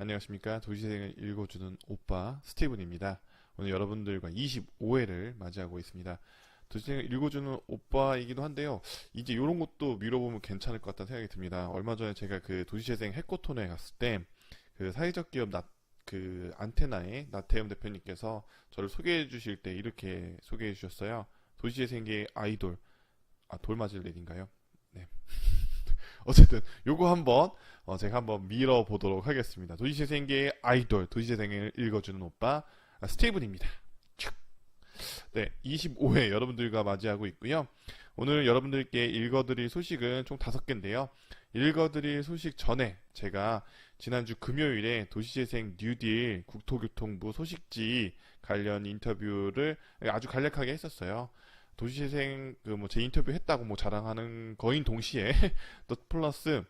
안녕하십니까. 도시생을 읽어주는 오빠 스티븐입니다. 오늘 여러분들과 25회를 맞이하고 있습니다. 도시생을 읽어주는 오빠이기도 한데요. 이제 이런 것도 밀어보면 괜찮을 것 같다는 생각이 듭니다. 얼마 전에 제가 그 도시재생 해코톤에 갔을 때 그 사회적 기업 그 안테나의 나태현 대표님께서 저를 소개해 주실 때 이렇게 소개해 주셨어요. 도시재생계의 아이돌, 돌 맞을 일인가요? 네. 어쨌든 요거 한번 제가 한번 밀어보도록 하겠습니다. 도시재생계의 아이돌, 도시재생을 읽어주는 오빠 스티븐입니다. 네, 25회 여러분들과 맞이하고 있고요. 오늘 여러분들께 읽어드릴 소식은 총 5개인데요. 읽어드릴 소식 전에 제가 지난주 금요일에 도시재생 뉴딜 국토교통부 소식지 관련 인터뷰를 아주 간략하게 했었어요. 도시재생 제 인터뷰 했다고 자랑하는 거인 동시에 또 플러스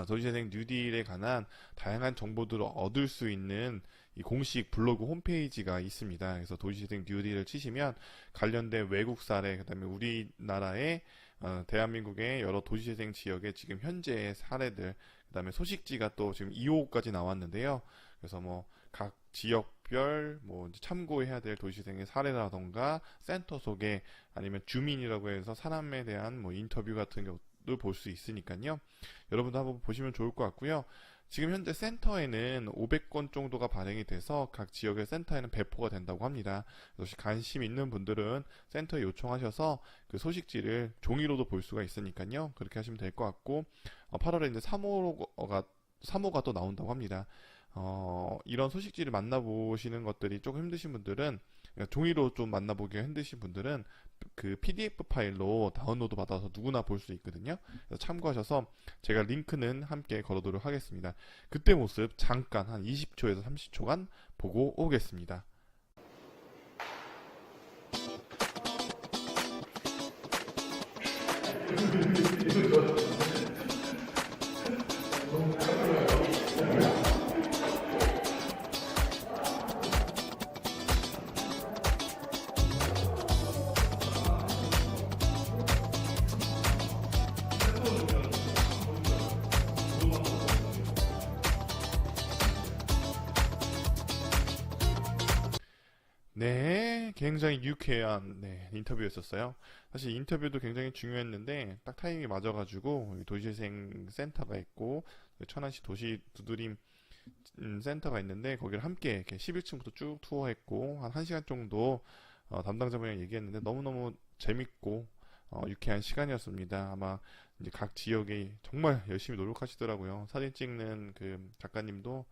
도시재생 뉴딜에 관한 다양한 정보들을 얻을 수 있는 이 공식 블로그 홈페이지가 있습니다. 그래서 도시재생 뉴딜을 치시면 관련된 외국 사례, 그다음에 우리나라의 대한민국의 여러 도시재생 지역의 지금 현재의 사례들, 그다음에 소식지가 또 지금 2호까지 나왔는데요. 그래서 각 지역별 이제 참고해야 될 도시재생의 사례라던가 센터 소개, 아니면 주민이라고 해서 사람에 대한 인터뷰 같은 것도 볼 수 있으니까요. 여러분도 한번 보시면 좋을 것 같고요. 지금 현재 센터에는 500건 정도가 발행이 돼서 각 지역의 센터에는 배포가 된다고 합니다. 혹시 관심 있는 분들은 센터에 요청하셔서 그 소식지를 종이로도 볼 수가 있으니까요. 그렇게 하시면 될 것 같고, 8월에 이제 3호가 또 나온다고 합니다. 이런 소식지를 만나보시는 것들이 조금 힘드신 분들은, 종이로 좀 만나보기가 힘드신 분들은 그 PDF 파일로 다운로드 받아서 누구나 볼 수 있거든요. 그래서 참고하셔서 제가 링크는 함께 걸어두도록 하겠습니다. 그때 모습 잠깐 한 20초에서 30초간 보고 오겠습니다. 네, 굉장히 유쾌한 인터뷰였었어요. 사실 인터뷰도 굉장히 중요했는데 딱 타이밍이 맞아가지고 도시재생 센터가 있고 천안시 도시 두드림 센터가 있는데 거기를 함께 이렇게 11층부터 쭉 투어했고 한 1시간 정도 담당자분이랑 얘기했는데 너무너무 재밌고 유쾌한 시간이었습니다. 아마 이제 각 지역에 정말 열심히 노력하시더라고요. 사진 찍는 그 작가님도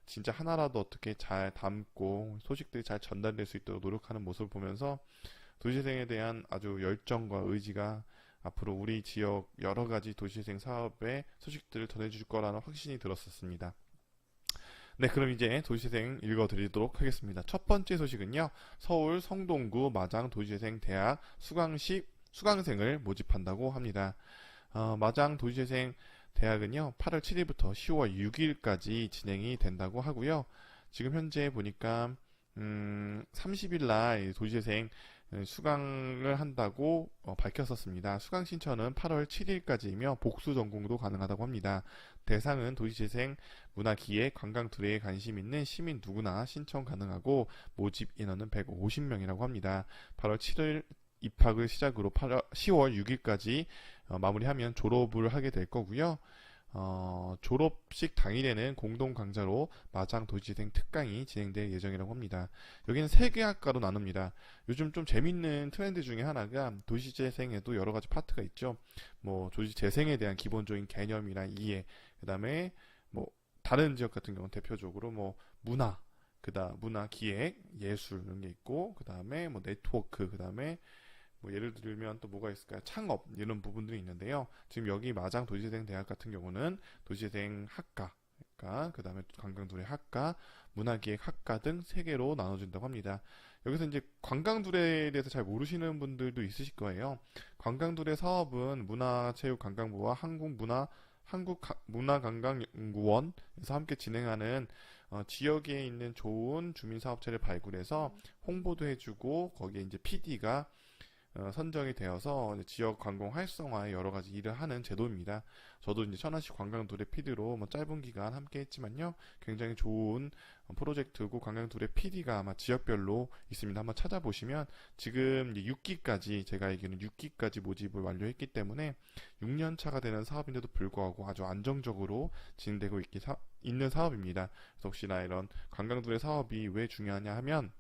진짜 하나라도 어떻게 잘 담고 소식들이 잘 전달될 수 있도록 노력하는 모습을 보면서 도시재생에 대한 아주 열정과 의지가 앞으로 우리 지역 여러 가지 도시재생 사업의 소식들을 전해줄 거라는 확신이 들었었습니다. 네, 그럼 이제 도시재생 읽어드리도록 하겠습니다. 첫 번째 소식은요, 서울 성동구 마장 도시재생 대학 수강생을 모집한다고 합니다. 마장 도시재생 대학은요 8월 7일부터 10월 6일까지 진행이 된다고 하고요. 지금 현재 보니까 30일 날 도시재생 수강을 한다고 밝혔었습니다. 수강 신청은 8월 7일까지이며 복수 전공도 가능하다고 합니다. 대상은 도시재생, 문화기획, 관광 둘에 관심 있는 시민 누구나 신청 가능하고 모집 인원은 150명이라고 합니다. 8월 7일 입학을 시작으로 10월 6일까지 마무리하면 졸업을 하게 될 거고요. 졸업식 당일에는 공동 강좌로 마장 도시재생 특강이 진행될 예정이라고 합니다. 여기는 3개 학과로 나눕니다. 요즘 좀 재밌는 트렌드 중에 하나가 도시재생에도 여러 가지 파트가 있죠. 도시재생에 대한 기본적인 개념이나 이해, 그 다음에 다른 지역 같은 경우는 대표적으로 문화, 기획, 예술 이런 게 있고, 그 다음에 네트워크, 그 다음에 예를 들면 또 뭐가 있을까요? 창업 이런 부분들이 있는데요. 지금 여기 마장 도시재생 대학 같은 경우는 도시재생 학과, 그 다음에 관광둘의 학과, 문화기획 학과 등 3개로 나눠진다고 합니다. 여기서 이제 관광둘에 대해서 잘 모르시는 분들도 있으실 거예요. 관광둘의 사업은 문화체육관광부와 한국문화관광연구원에서 함께 진행하는 지역에 있는 좋은 주민사업체를 발굴해서 홍보도 해주고 거기에 이제 PD가 선정이 되어서 이제 지역 관광 활성화에 여러 가지 일을 하는 제도입니다. 저도 이제 천안시 관광둘의 PD로 뭐 짧은 기간 함께 했지만요. 굉장히 좋은 프로젝트고 관광둘의 PD가 아마 지역별로 있습니다. 한번 찾아보시면 지금 이제 6기까지 제가 알기로는 6기까지 모집을 완료했기 때문에 6년 차가 되는 사업인데도 불구하고 아주 안정적으로 진행되고 있는 사업입니다. 그래서 혹시나 이런 관광둘의 사업이 왜 중요하냐 하면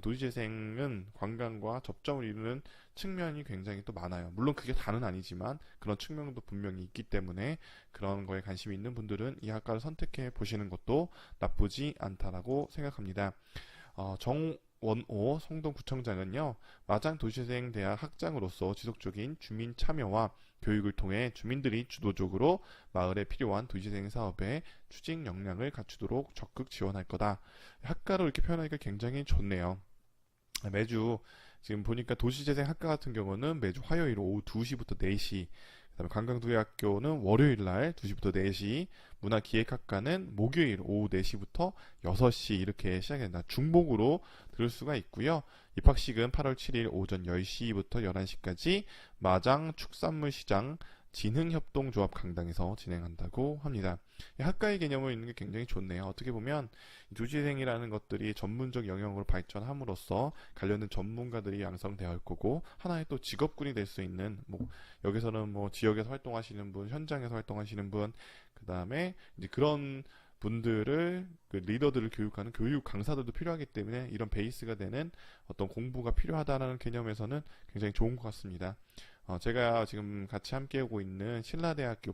도시재생은 관광과 접점을 이루는 측면이 굉장히 또 많아요. 물론 그게 다는 아니지만 그런 측면도 분명히 있기 때문에 그런 거에 관심이 있는 분들은 이 학과를 선택해 보시는 것도 나쁘지 않다라고 생각합니다. 정원호 성동구청장은요, 마장도시재생대학 학장으로서 지속적인 주민 참여와 교육을 통해 주민들이 주도적으로 마을에 필요한 도시재생 사업의 추진 역량을 갖추도록 적극 지원할 거다. 학과로 이렇게 표현하기가 굉장히 좋네요. 매주 지금 보니까 도시재생 학과 같은 경우는 매주 화요일 오후 2시부터 4시, 그다음에 관광도예학교는 월요일 날 2시부터 4시, 문화기획학과는 목요일 오후 4시부터 6시 이렇게 시작이 된다. 중복으로 들을 수가 있고요. 입학식은 8월 7일 오전 10시부터 11시까지 마장 축산물시장 진흥협동조합 강당에서 진행한다고 합니다. 학과의 개념을 있는 게 굉장히 좋네요. 어떻게 보면 도시재생이라는 것들이 전문적 영역으로 발전함으로써 관련된 전문가들이 양성되어 있을 거고 하나의 또 직업군이 될 수 있는 여기서는 지역에서 활동하시는 분, 현장에서 활동하시는 분, 그 다음에 이제 그런 분들을 리더들을 교육하는 교육 강사들도 필요하기 때문에 이런 베이스가 되는 어떤 공부가 필요하다는 개념에서는 굉장히 좋은 것 같습니다. 제가 지금 같이 함께하고 있는 신라대학교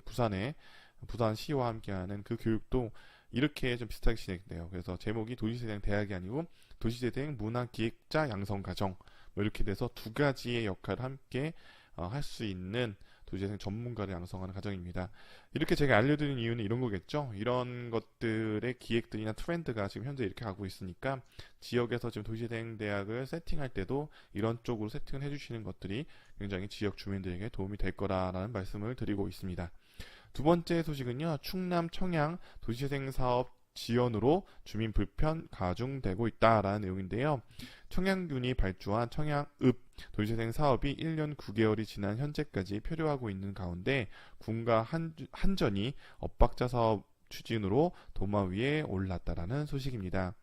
부산시와 함께하는 그 교육도 이렇게 좀 비슷하게 진행돼요. 그래서 제목이 도시재생 대학이 아니고 도시재생 문화기획자 양성과정 이렇게 돼서 두 가지의 역할을 함께 할 수 있는 도시재생 전문가를 양성하는 과정입니다. 이렇게 제가 알려드린 이유는 이런 거겠죠. 이런 것들의 기획들이나 트렌드가 지금 현재 이렇게 가고 있으니까 지역에서 지금 도시재생 대학을 세팅할 때도 이런 쪽으로 세팅을 해주시는 것들이 굉장히 지역 주민들에게 도움이 될 거라는 말씀을 드리고 있습니다. 두 번째 소식은요. 충남 청양 도시재생 사업 지연으로 주민 불편 가중되고 있다라는 내용인데요. 청양군이 발주한 청양읍 도시재생 사업이 1년 9개월이 지난 현재까지 표류하고 있는 가운데 군과 한전이 엇박자 사업 추진으로 도마 위에 올랐다라는 소식입니다.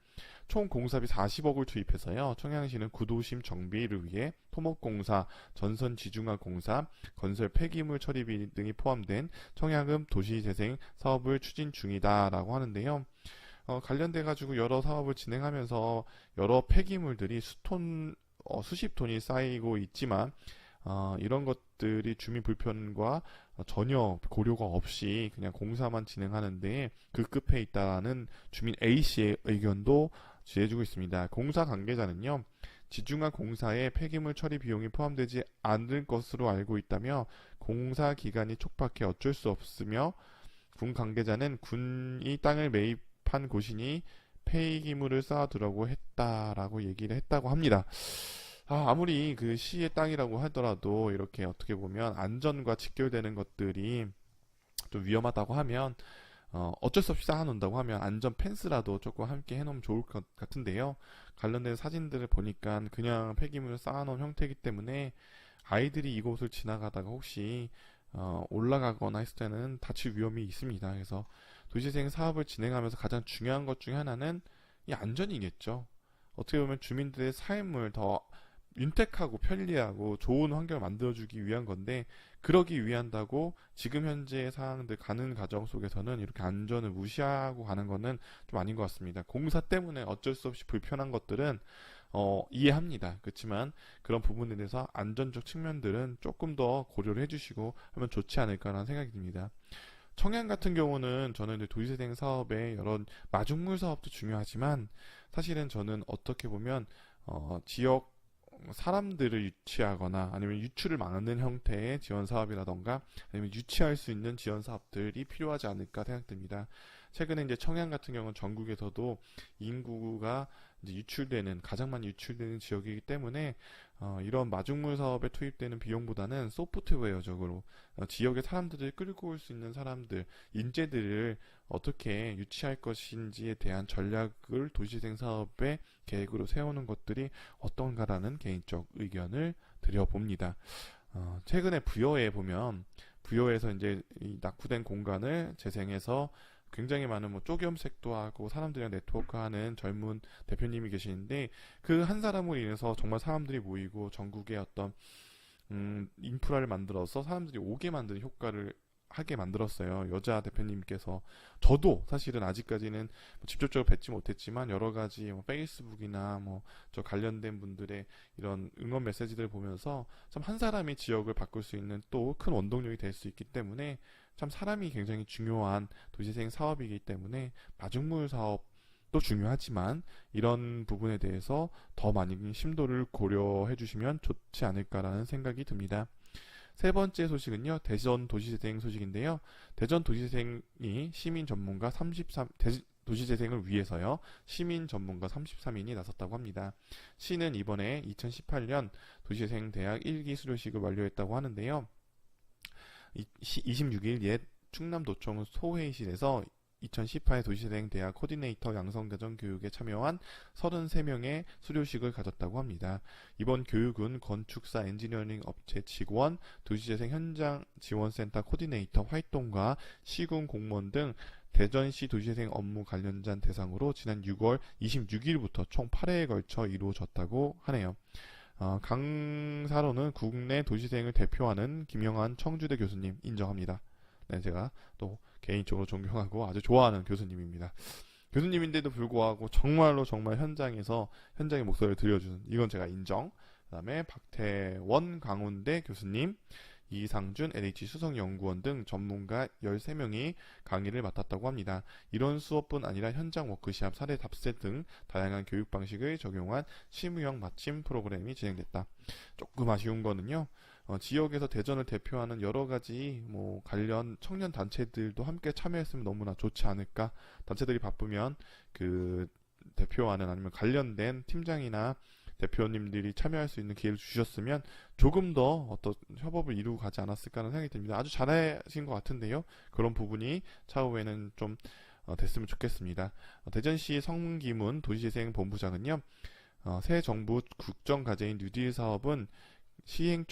총 공사비 40억을 투입해서요. 청양시는 구도심 정비를 위해 토목공사, 전선지중화공사, 건설 폐기물 처리비 등이 포함된 청양읍 도시재생 사업을 추진 중이다라고 하는데요. 관련돼 가지고 여러 사업을 진행하면서 여러 폐기물들이 수십 톤이 쌓이고 있지만 이런 것들이 주민 불편과 전혀 고려가 없이 그냥 공사만 진행하는데 급급해 있다는 주민 A씨의 의견도 지해주고 있습니다. 공사 관계자는요, 지중화 공사에 폐기물 처리 비용이 포함되지 않을 것으로 알고 있다며 공사 기간이 촉박해 어쩔 수 없으며 군 관계자는 군이 땅을 매입한 곳이니 폐기물을 쌓아두라고 했다라고 얘기를 했다고 합니다. 아무리 그 시의 땅이라고 하더라도 이렇게 어떻게 보면 안전과 직결되는 것들이 좀 위험하다고 하면 어쩔 수 없이 쌓아놓는다고 하면 안전 펜스라도 조금 함께 해놓으면 좋을 것 같은데요. 관련된 사진들을 보니까 그냥 폐기물을 쌓아놓은 형태이기 때문에 아이들이 이곳을 지나가다가 혹시 올라가거나 했을 때는 다칠 위험이 있습니다. 그래서 도시재생 사업을 진행하면서 가장 중요한 것 중에 하나는 이 안전이겠죠. 어떻게 보면 주민들의 삶을 더 윤택하고 편리하고 좋은 환경을 만들어주기 위한 건데 그러기 위한다고 지금 현재의 상황들 가는 과정 속에서는 이렇게 안전을 무시하고 가는 거는 좀 아닌 것 같습니다. 공사 때문에 어쩔 수 없이 불편한 것들은 이해합니다. 그렇지만 그런 부분에 대해서 안전적 측면들은 조금 더 고려를 해주시고 하면 좋지 않을까라는 생각이 듭니다. 청양 같은 경우는 저는 이제 도시재생 사업의 여러 마중물 사업도 중요하지만 사실은 저는 어떻게 보면 지역 사람들을 유치하거나 아니면 유출을 막는 형태의 지원 사업이라던가 아니면 유치할 수 있는 지원 사업들이 필요하지 않을까 생각됩니다. 최근에 이제 청양 같은 경우는 전국에서도 인구가 이제 가장 많이 유출되는 지역이기 때문에 이런 마중물 사업에 투입되는 비용보다는 소프트웨어적으로 지역의 사람들을 끌고 올 수 있는 사람들, 인재들을 어떻게 유치할 것인지에 대한 전략을 도시재생 사업의 계획으로 세우는 것들이 어떤가라는 개인적 의견을 드려봅니다. 최근에 부여에 보면 부여에서 이제 이 낙후된 공간을 재생해서 굉장히 많은 뭐 쪼기염색도 하고 사람들이랑 네트워크하는 젊은 대표님이 계시는데 그 한 사람으로 인해서 정말 사람들이 모이고 전국에 어떤 인프라를 만들어서 사람들이 오게 만드는 효과를 하게 만들었어요. 여자 대표님께서. 저도 사실은 아직까지는 뭐 직접적으로 뵙지 못했지만 여러 가지 뭐 페이스북이나 뭐 저 관련된 분들의 이런 응원 메시지들을 보면서 참 한 사람이 지역을 바꿀 수 있는 또 큰 원동력이 될 수 있기 때문에 참 사람이 굉장히 중요한 도시재생 사업이기 때문에 마중물 사업도 중요하지만 이런 부분에 대해서 더 많이 심도를 고려해 주시면 좋지 않을까라는 생각이 듭니다. 세 번째 소식은요, 대전 도시재생 소식인데요. 대전 도시재생이 시민 전문가 33, 도시재생을 위해서요, 시민 전문가 33인이 나섰다고 합니다. 시는 이번에 2018년 도시재생 대학 1기 수료식을 완료했다고 하는데요. 26일 옛 충남도청 소회의실에서 2018 도시재생 대학 코디네이터 양성과정 교육에 참여한 33명의 수료식을 가졌다고 합니다. 이번 교육은 건축사 엔지니어링 업체 직원, 도시재생 현장 지원센터 코디네이터 활동가, 시군 공무원 등 대전시 도시재생 업무 관련자 대상으로 지난 6월 26일부터 총 8회에 걸쳐 이루어졌다고 하네요. 강사로는 국내 도시재생을 대표하는 김영환 청주대 교수님 인정합니다. 네, 제가 또 개인적으로 존경하고 아주 좋아하는 교수님입니다. 교수님인데도 불구하고 정말로 정말 현장에서 현장의 목소리를 들려주는, 이건 제가 인정. 그 다음에 박태원 강원대 교수님, 이상준 LH 수석연구원 등 전문가 13명이 강의를 맡았다고 합니다. 이런 수업뿐 아니라 현장 워크샵, 사례 답세 등 다양한 교육 방식을 적용한 실무형 마침 프로그램이 진행됐다. 조금 아쉬운 거는요, 지역에서 대전을 대표하는 여러 가지 뭐 관련 청년 단체들도 함께 참여했으면 너무나 좋지 않을까. 단체들이 바쁘면 그 대표하는 아니면 관련된 팀장이나 대표님들이 참여할 수 있는 기회를 주셨으면 조금 더 어떤 협업을 이루고 가지 않았을까 하는 생각이 듭니다. 아주 잘하신 것 같은데요. 그런 부분이 차후에는 좀 됐으면 좋겠습니다. 대전시 성기문 도시재생 본부장은요, 새 정부 국정과제인 뉴딜 사업은 시행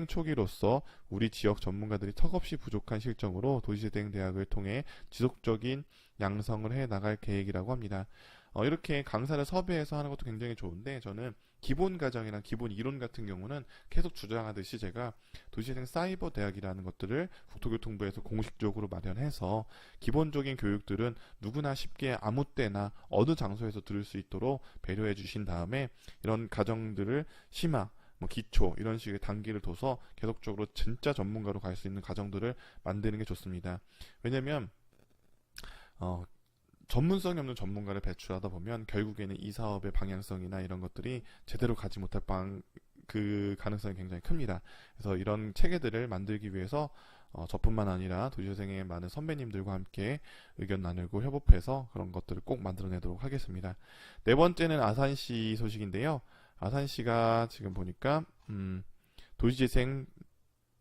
초기로서 우리 지역 전문가들이 턱없이 부족한 실정으로 도시재생 대학을 통해 지속적인 양성을 해 나갈 계획이라고 합니다. 이렇게 강사를 섭외해서 하는 것도 굉장히 좋은데, 저는 기본 과정이나 기본 이론 같은 경우는 계속 주장하듯이 제가 도시재생 사이버 대학이라는 것들을 국토교통부에서 공식적으로 마련해서 기본적인 교육들은 누구나 쉽게 아무 때나 어느 장소에서 들을 수 있도록 배려해 주신 다음에 이런 과정들을 심화, 뭐 기초 이런 식의 단계를 둬서 계속적으로 진짜 전문가로 갈 수 있는 과정들을 만드는 게 좋습니다. 왜냐면 전문성이 없는 전문가를 배출하다 보면 결국에는 이 사업의 방향성이나 이런 것들이 제대로 가지 못할 그 가능성이 굉장히 큽니다. 그래서 이런 체계들을 만들기 위해서 저뿐만 아니라 도시재생의 많은 선배님들과 함께 의견 나누고 협업해서 그런 것들을 꼭 만들어내도록 하겠습니다. 네 번째는 아산시 소식인데요. 아산시가 지금 보니까 도시재생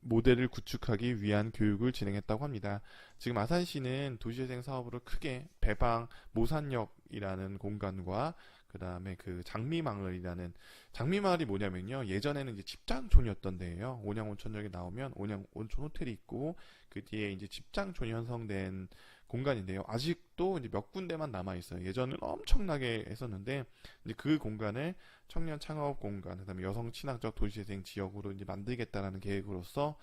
모델을 구축하기 위한 교육을 진행했다고 합니다. 지금 아산시는 도시재생 사업으로 크게 배방 모산역이라는 공간과 그 다음에 그 장미마을이라는, 장미마을이 뭐냐면요, 예전에는 이제 집장촌이었던 데예요. 온양온천역에 나오면 온양온천 호텔이 있고 그 뒤에 이제 집장촌이 형성된 공간인데요. 아직도 이제 몇 군데만 남아 있어요. 예전은 엄청나게 했었는데 이제 그 공간을 청년 창업 공간, 그다음에 여성 친화적 도시재생 지역으로 이제 만들겠다라는 계획으로서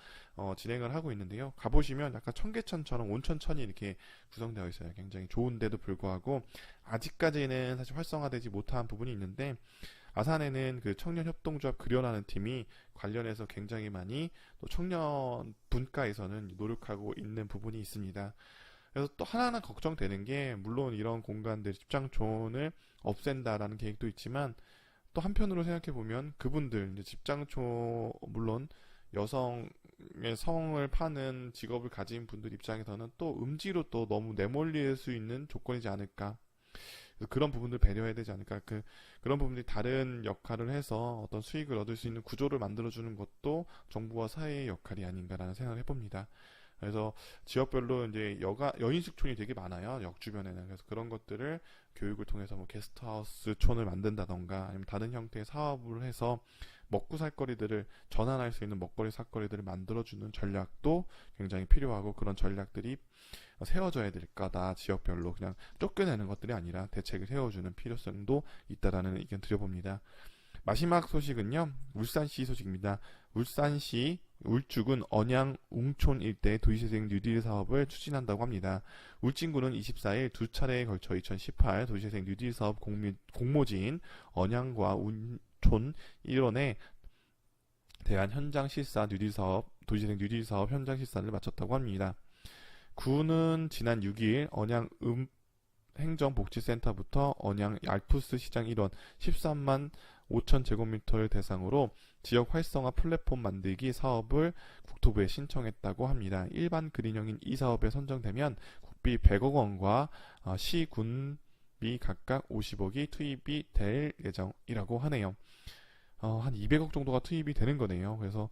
진행을 하고 있는데요. 가보시면 약간 청계천처럼 온천천이 이렇게 구성되어 있어요. 굉장히 좋은데도 불구하고 아직까지는 사실 활성화되지 못한 부분이 있는데, 아산에는 그 청년협동조합 그려라는 팀이 관련해서 굉장히 많이 또 청년 분과에서는 노력하고 있는 부분이 있습니다. 그래서 또 하나하나 걱정되는 게, 물론 이런 공간들 집장촌을 없앤다라는 계획도 있지만 또 한편으로 생각해 보면 그분들 이제 집장촌, 물론 여성의 성을 파는 직업을 가진 분들 입장에서는 또 음지로 또 너무 내몰릴 수 있는 조건이지 않을까. 그런 부분들 배려해야 되지 않을까. 그런 부분들이 다른 역할을 해서 어떤 수익을 얻을 수 있는 구조를 만들어주는 것도 정부와 사회의 역할이 아닌가라는 생각을 해봅니다. 그래서 지역별로 이제 여인숙촌이 되게 많아요. 역 주변에는. 그래서 그런 것들을 교육을 통해서 뭐 게스트하우스 촌을 만든다던가 아니면 다른 형태의 사업을 해서 먹고 살 거리들을 전환할 수 있는 먹거리 살거리들을 만들어주는 전략도 굉장히 필요하고, 그런 전략들이 세워져야 될 거다. 지역별로 그냥 쫓겨내는 것들이 아니라 대책을 세워주는 필요성도 있다라는 의견 드려봅니다. 마지막 소식은요, 울산시 소식입니다. 울산시 울주군 언양 웅촌 일대 도시재생 뉴딜 사업을 추진한다고 합니다. 울진군은 24일 두 차례에 걸쳐 2018 도시재생 뉴딜 사업 공모지인 언양과 웅촌 일원에 대한 현장 실사 뉴딜 사업, 도시재생 뉴딜 사업 현장 실사를 마쳤다고 합니다. 군은 지난 6일 언양 행정복지센터부터 언양 알프스 시장 일원 13만 5천 제곱미터를 대상으로 지역 활성화 플랫폼 만들기 사업을 국토부에 신청했다고 합니다. 일반 그린형인 이 사업에 선정되면 국비 100억 원과 시, 군비 각각 50억이 투입이 될 예정이라고 하네요. 한 200억 정도가 투입이 되는 거네요. 그래서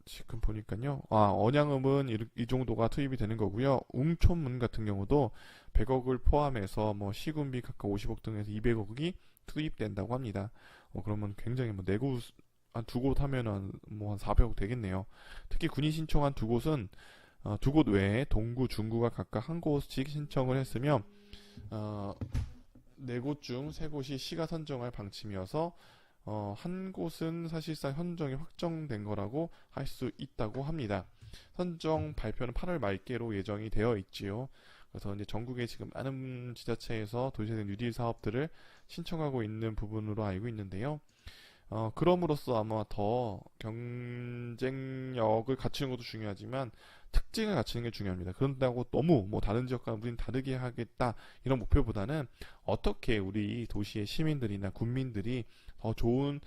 지금 보니까요. 언양읍은 이 정도가 투입이 되는 거고요. 웅촌문 같은 경우도 100억을 포함해서 시군비 각각 50억 등에서 200억이 투입된다고 합니다. 그러면 굉장히 네 곳, 한 두 곳 하면은 한 400억 되겠네요. 특히 군이 신청한 두 곳은 두 곳 외에 동구, 중구가 각각 한 곳씩 신청을 했으며 네 곳 중 세 곳이 시가 선정할 방침이어서 한 곳은 사실상 선정이 확정된 거라고 할 수 있다고 합니다. 선정 발표는 8월 말께로 예정이 되어 있지요. 그래서 이제 전국에 지금 많은 지자체에서 도시재생 뉴딜 사업들을 신청하고 있는 부분으로 알고 있는데요. 그럼으로써 아마 더 경쟁력을 갖추는 것도 중요하지만 특징을 갖추는 게 중요합니다. 그런다고 너무 다른 지역과 우리는 다르게 하겠다 이런 목표보다는 어떻게 우리 도시의 시민들이나 군민들이 더 좋은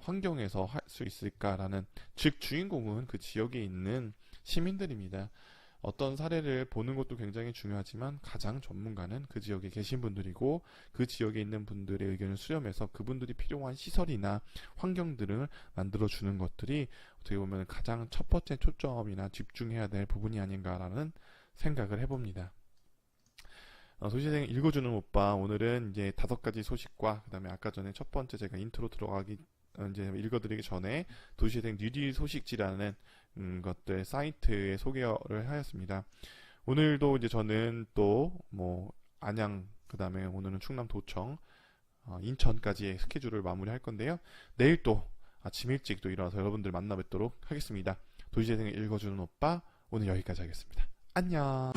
환경에서 할 수 있을까라는, 즉 주인공은 그 지역에 있는 시민들입니다. 어떤 사례를 보는 것도 굉장히 중요하지만 가장 전문가는 그 지역에 계신 분들이고, 그 지역에 있는 분들의 의견을 수렴해서 그분들이 필요한 시설이나 환경들을 만들어주는 것들이 어떻게 보면 가장 첫 번째 초점이나 집중해야 될 부분이 아닌가라는 생각을 해봅니다. 도시재생 읽어주는 오빠, 오늘은 이제 5가지 소식과, 그 다음에 아까 전에 첫 번째 제가 인트로 들어가기 이제 읽어드리기 전에 도시재생 뉴딜 소식지라는 것들 사이트에 소개를 하였습니다. 오늘도 이제 저는 또 안양, 그 다음에 오늘은 충남도청, 인천까지의 스케줄을 마무리할 건데요. 내일 또 아침 일찍 또 일어나서 여러분들 만나 뵙도록 하겠습니다. 도시재생을 읽어주는 오빠, 오늘 여기까지 하겠습니다. 안녕.